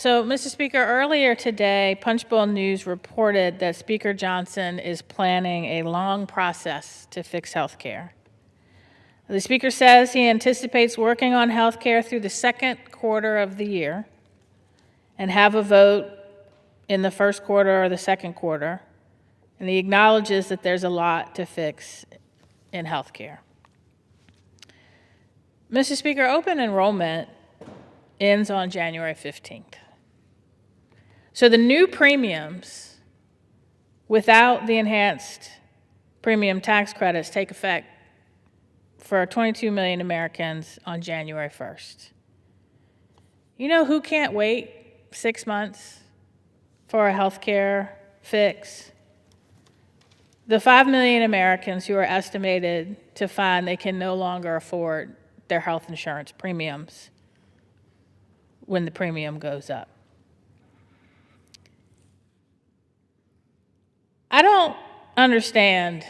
So, Mr. Speaker, earlier today, Punchbowl News reported that Speaker Johnson is planning a long process to fix health care. The Speaker says he anticipates working on health care through the second quarter of the year and have a vote in the first quarter or the second quarter, and he acknowledges that there's a lot to fix in health care. Mr. Speaker, open enrollment ends on January 15th. So the new premiums without the enhanced premium tax credits take effect for 22 million Americans on January 1st. You know who can't wait 6 months for a health care fix? The 5 million Americans who are estimated to find they can no longer afford their health insurance premiums when the premium goes up. I don't understand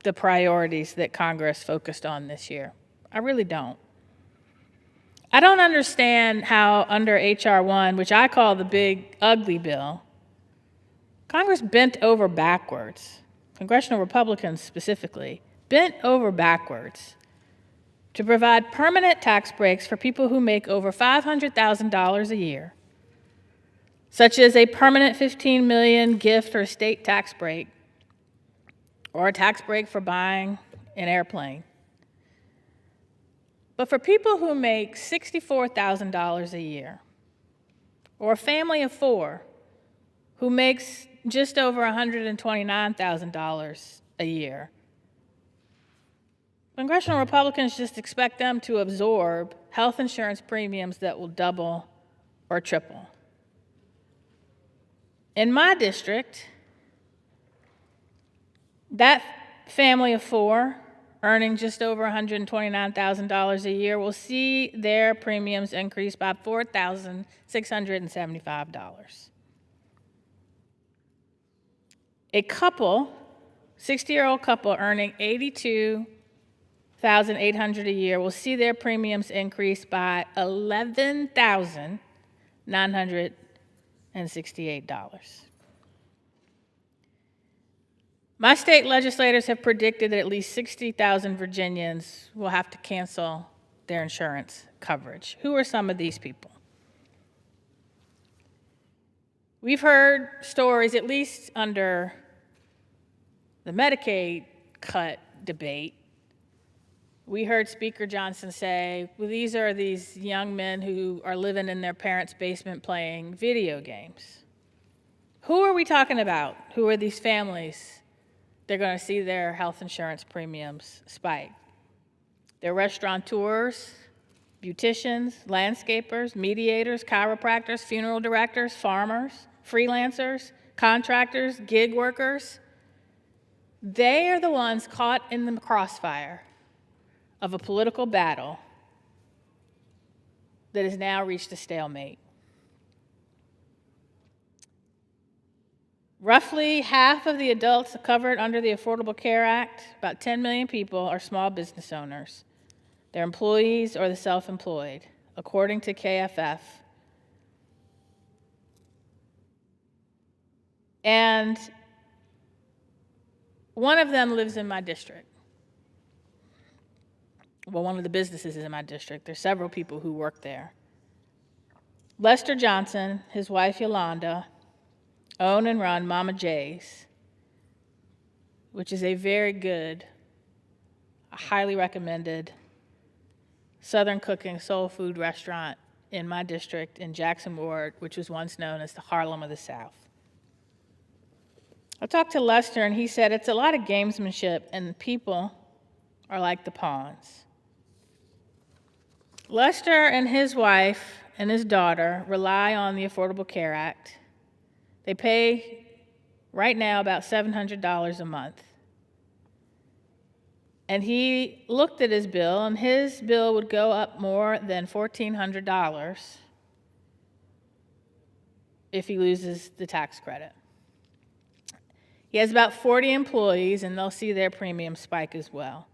the priorities that Congress focused on this year. I really don't. I don't understand how under H.R. 1, which I call the big ugly bill, Congress bent over backwards, congressional Republicans specifically, bent over backwards to provide permanent tax breaks for people who make over $500,000 a year, such as a permanent $15 million gift or estate tax break, or a tax break for buying an airplane. But for people who make $64,000 a year, or a family of 4 who makes just over $129,000 a year, congressional Republicans just expect them to absorb health insurance premiums that will double or triple. In my district, that family of 4 earning just over $129,000 a year will see their premiums increase by $4,675. A couple, 60-year-old couple earning $82,800 a year will see their premiums increase by $11,968. My state legislators have predicted that at least 60,000 Virginians will have to cancel their insurance coverage. Who are some of these people? We've heard stories, at least under the Medicaid cut debate. We heard Speaker Johnson say, well, these are these young men who are living in their parents' basement playing video games. Who are we talking about? Who are these families? They're going to see their health insurance premiums spike. They're restaurateurs, beauticians, landscapers, mediators, chiropractors, funeral directors, farmers, freelancers, contractors, gig workers. They are the ones caught in the crossfire of a political battle that has now reached a stalemate. Roughly half of the adults covered under the Affordable Care Act, about 10 million people, are small business owners. They're employees or the self-employed, according to KFF. And one of them lives in my district. Well, one of the businesses is in my district. There's several people who work there. Lester Johnson, his wife Yolanda, own and run Mama J's, which is a very good, highly recommended Southern cooking soul food restaurant in my district in Jackson Ward, which was once known as the Harlem of the South. I talked to Lester, and he said it's a lot of gamesmanship, and the people are like the pawns. Lester and his wife and his daughter rely on the Affordable Care Act. They pay right now about $700 a month. And he looked at his bill, and his bill would go up more than $1,400 if he loses the tax credit. He has about 40 employees, and they'll see their premium spike as well.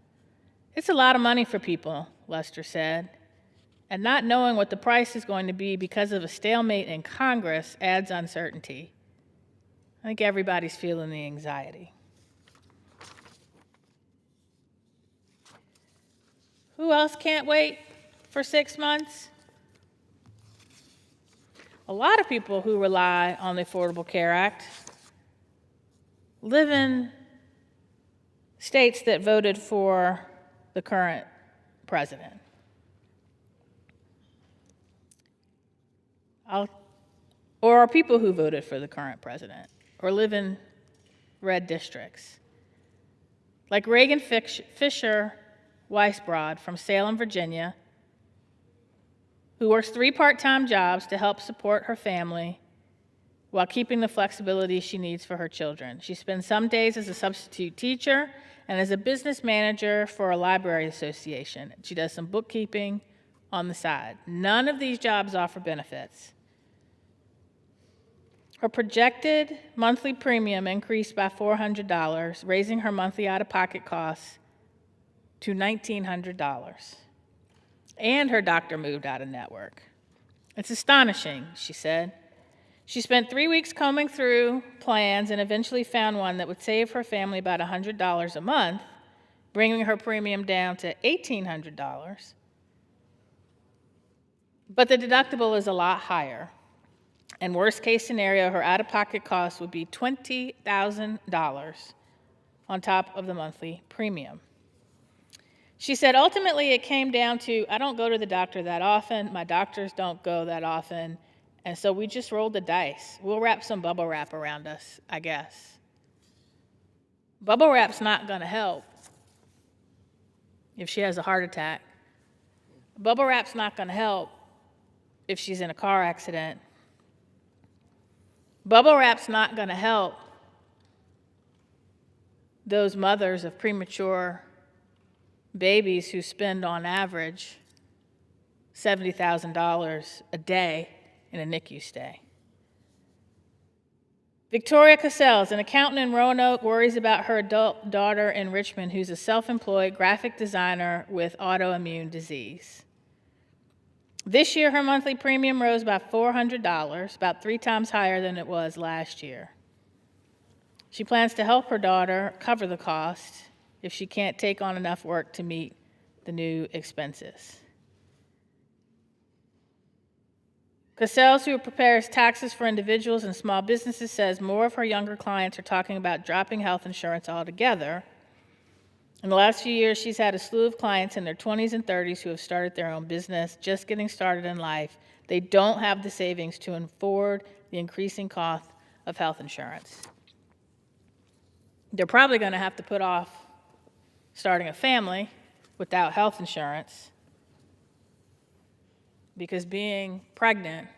It's a lot of money for people, Lester said. And not knowing what the price is going to be because of a stalemate in Congress adds uncertainty. I think everybody's feeling the anxiety. Who else can't wait for 6 months? A lot of people who rely on the Affordable Care Act live in states that voted for the current president. Or are people who voted for the current president, or live in red districts. Like Reagan Fisher Weisbrod from Salem, Virginia, who works 3 part-time jobs to help support her family while keeping the flexibility she needs for her children. She spends some days as a substitute teacher and as a business manager for a library association. She does some bookkeeping on the side. None of these jobs offer benefits. Her projected monthly premium increased by $400, raising her monthly out-of-pocket costs to $1,900. And her doctor moved out of network. It's astonishing, she said. She spent 3 weeks combing through plans and eventually found one that would save her family about $100 a month, bringing her premium down to $1,800. But the deductible is a lot higher. And worst case scenario, her out-of-pocket cost would be $20,000 on top of the monthly premium. She said, ultimately it came down to, I don't go to the doctor that often, my doctors don't go that often, and so we just rolled the dice. We'll wrap some bubble wrap around us, I guess. Bubble wrap's not going to help if she has a heart attack. Bubble wrap's not going to help if she's in a car accident. Bubble wrap's not going to help those mothers of premature babies who spend on average $70,000 a day in a NICU stay. Victoria Cassels, an accountant in Roanoke, worries about her adult daughter in Richmond who's a self-employed graphic designer with autoimmune disease. This year, her monthly premium rose by $400, about 3 times higher than it was last year. She plans to help her daughter cover the cost if she can't take on enough work to meet the new expenses. Cassels, who prepares taxes for individuals and small businesses, says more of her younger clients are talking about dropping health insurance altogether. In the last few years, she's had a slew of clients in their 20s and 30s who have started their own business, just getting started in life. They don't have the savings to afford the increasing cost of health insurance. They're probably going to have to put off starting a family without health insurance because being pregnant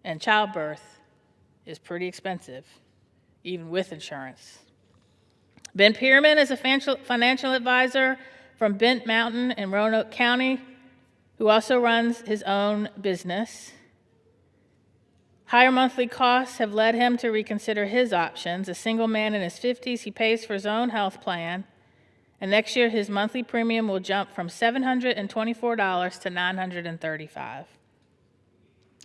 and childbirth is pretty expensive, even with insurance. Ben Pierman is a financial advisor from Bent Mountain in Roanoke County, who also runs his own business. Higher monthly costs have led him to reconsider his options. A single man in his 50s, he pays for his own health plan, and next year his monthly premium will jump from $724 to $935.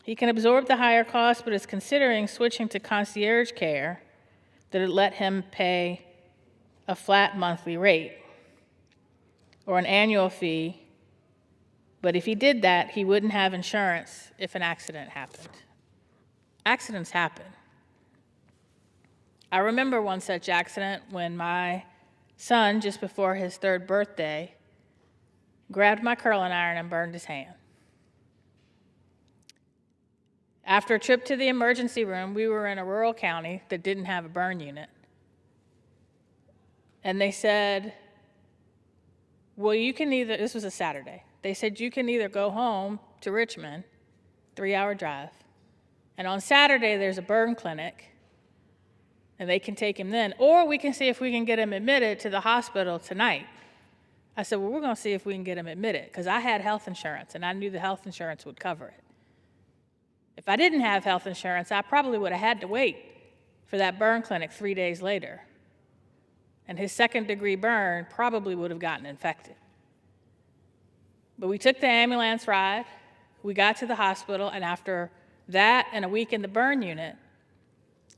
He can absorb the higher cost, but is considering switching to concierge care that would let him pay a flat monthly rate or an annual fee, but if he did that, he wouldn't have insurance if an accident happened. Accidents happen. I remember one such accident when my son, just before his 3rd birthday, grabbed my curling iron and burned his hand. After a trip to the emergency room, we were in a rural county that didn't have a burn unit. And they said, well, you can either, this was a Saturday, they said you can either go home to Richmond, 3-hour drive, and on Saturday there's a burn clinic, and they can take him then, or we can see if we can get him admitted to the hospital tonight. I said, well, we're going to see if we can get him admitted, because I had health insurance, and I knew the health insurance would cover it. If I didn't have health insurance, I probably would have had to wait for that burn clinic 3 days later. And his 2nd-degree burn probably would have gotten infected. But we took the ambulance ride, we got to the hospital, and after that and a week in the burn unit,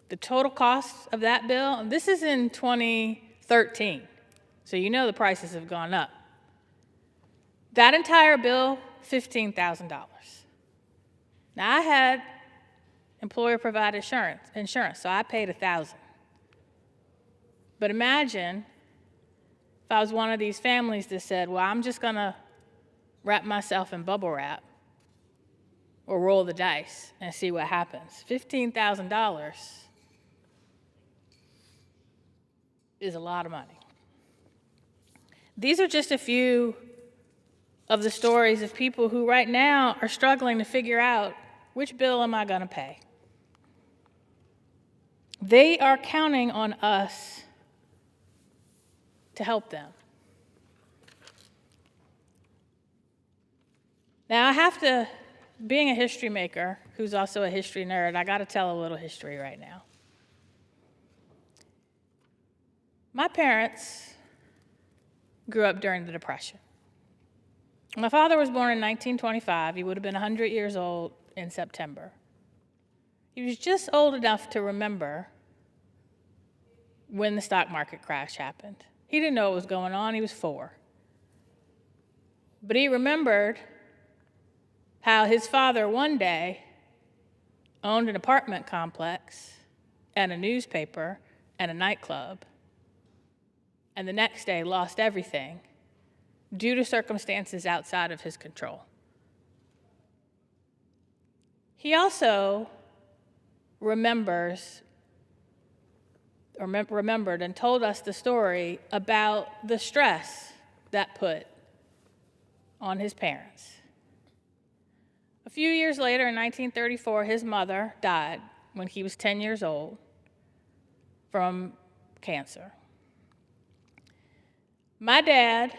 the total cost of that bill, and this is in 2013, so you know the prices have gone up. That entire bill, $15,000. Now, I had employer-provided insurance, so I paid $1,000. But imagine if I was one of these families that said, well, I'm just going to wrap myself in bubble wrap or roll the dice and see what happens. $15,000 is a lot of money. These are just a few of the stories of people who right now are struggling to figure out, which bill am I going to pay? They are counting on us to help them. Now, I have to, being a history maker who's also a history nerd, I got to tell a little history right now. My parents grew up during the Depression. My father was born in 1925. He would have been 100 years old in September. He was just old enough to remember when the stock market crash happened. He didn't know what was going on. He was 4. But he remembered how his father one day owned an apartment complex and a newspaper and a nightclub, and the next day lost everything due to circumstances outside of his control. He also remembered and told us the story about the stress that put on his parents. A few years later, in 1934, his mother died when he was 10 years old from cancer. My dad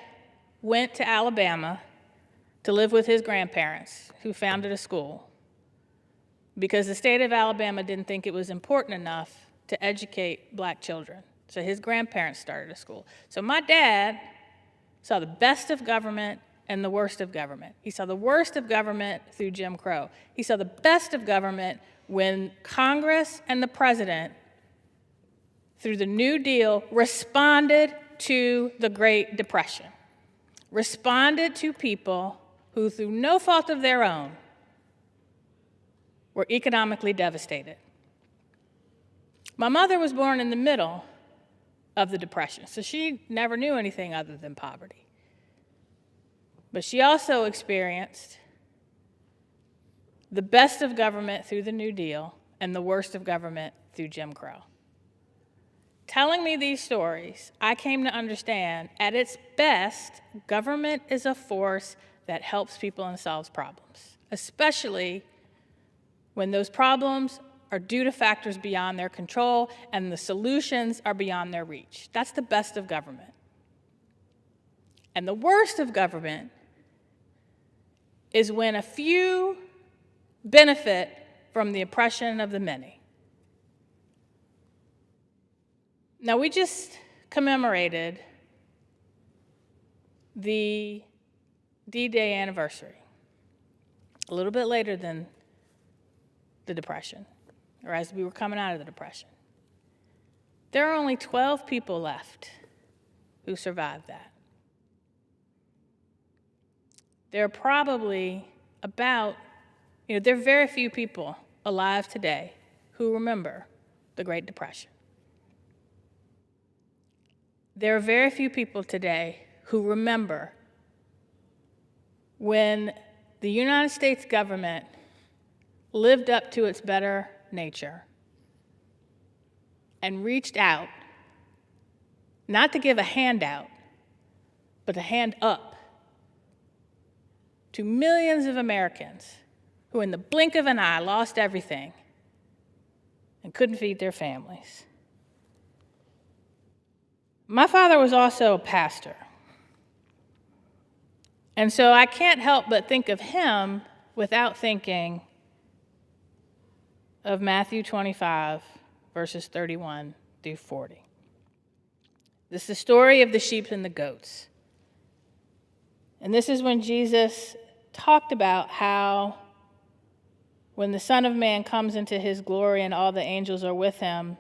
went to Alabama to live with his grandparents, who founded a school, because the state of Alabama didn't think it was important enough to educate black children. So his grandparents started a school. So my dad saw the best of government and the worst of government. He saw the worst of government through Jim Crow. He saw the best of government when Congress and the president, through the New Deal, responded to the Great Depression, responded to people who, through no fault of their own, were economically devastated. My mother was born in the middle of the Depression, so she never knew anything other than poverty. But she also experienced the best of government through the New Deal and the worst of government through Jim Crow. Telling me these stories, I came to understand, at its best, government is a force that helps people and solves problems, especially when those problems are due to factors beyond their control and the solutions are beyond their reach. That's the best of government. And the worst of government is when a few benefit from the oppression of the many. Now, we just commemorated the D-Day anniversary, a little bit later than the Depression, or as we were coming out of the Depression. There are only 12 people left who survived that. There are probably there are very few people alive today who remember the Great Depression. There are very few people today who remember when the United States government lived up to its better nature and reached out, not to give a handout, but a hand up to millions of Americans who in the blink of an eye lost everything and couldn't feed their families. My father was also a pastor. And so I can't help but think of him without thinking of Matthew 25, verses 31 through 40. This is the story of the sheep and the goats. And this is when Jesus talked about how when the Son of Man comes into his glory and all the angels are with him,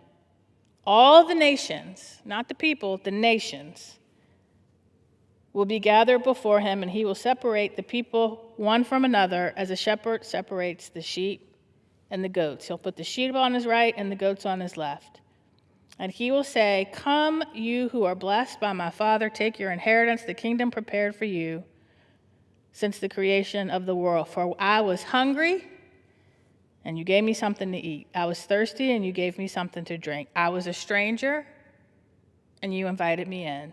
all the nations, not the people, the nations, will be gathered before him, and he will separate the people one from another as a shepherd separates the sheep and the goats. He'll put the sheep on his right and the goats on his left. And he will say, "Come, you who are blessed by my Father, take your inheritance, the kingdom prepared for you since the creation of the world. For I was hungry, and you gave me something to eat. I was thirsty, and you gave me something to drink. I was a stranger, and you invited me in.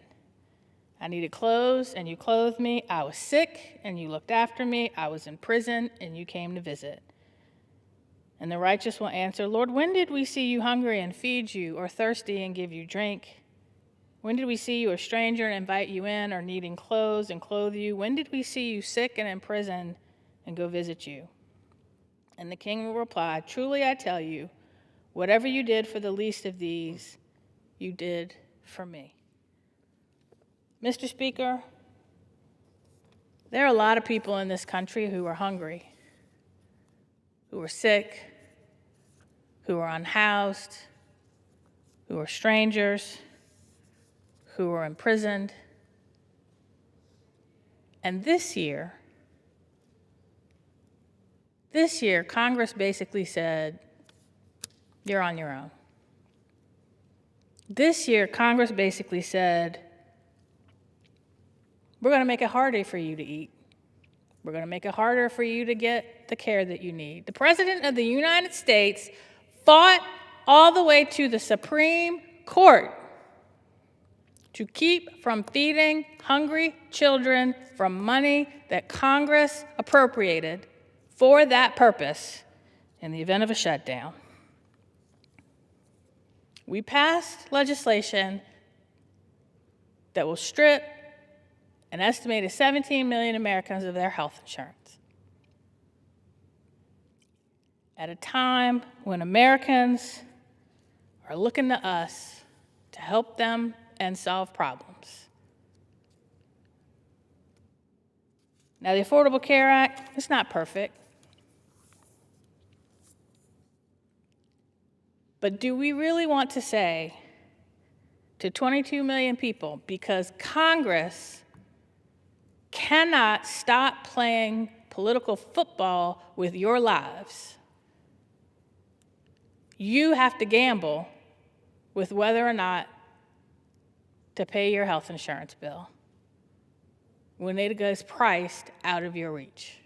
I needed clothes, and you clothed me. I was sick, and you looked after me. I was in prison, and you came to visit." And the righteous will answer, "Lord, when did we see you hungry and feed you, or thirsty and give you drink? When did we see you a stranger and invite you in, or needing clothes and clothe you? When did we see you sick and in prison and go visit you?" And the king will reply, "Truly I tell you, whatever you did for the least of these, you did for me." Mr. Speaker, there are a lot of people in this country who are hungry, who are sick, who are unhoused, who are strangers, who are imprisoned. And this year, Congress basically said, "You're on your own." This year, Congress basically said, "We're going to make it harder for you to eat. We're going to make it harder for you to get the care that you need." The President of the United States fought all the way to the Supreme Court to keep from feeding hungry children from money that Congress appropriated for that purpose in the event of a shutdown. We passed legislation that will strip an estimated 17 million Americans of their health insurance at a time when Americans are looking to us to help them and solve problems. Now, the Affordable Care Act is not perfect. But do we really want to say to 22 million people, because Congress cannot stop playing political football with your lives, you have to gamble with whether or not to pay your health insurance bill when it is priced out of your reach?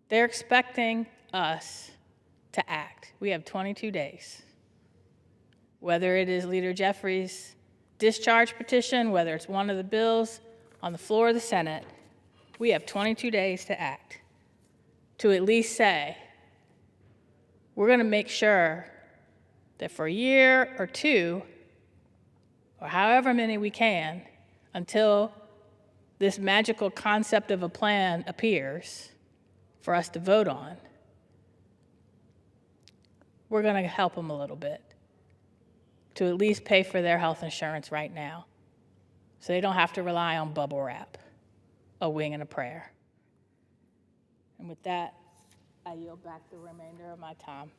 They're expecting us to act. We have 22 days. Whether it is Leader Jeffries' discharge petition, whether it's one of the bills on the floor of the Senate, we have 22 days to act, to at least say, we're going to make sure that for a year or two, or however many we can, until this magical concept of a plan appears for us to vote on, we're going to help them a little bit to at least pay for their health insurance right now so they don't have to rely on bubble wrap, a wing, and a prayer. And with that, I yield back the remainder of my time.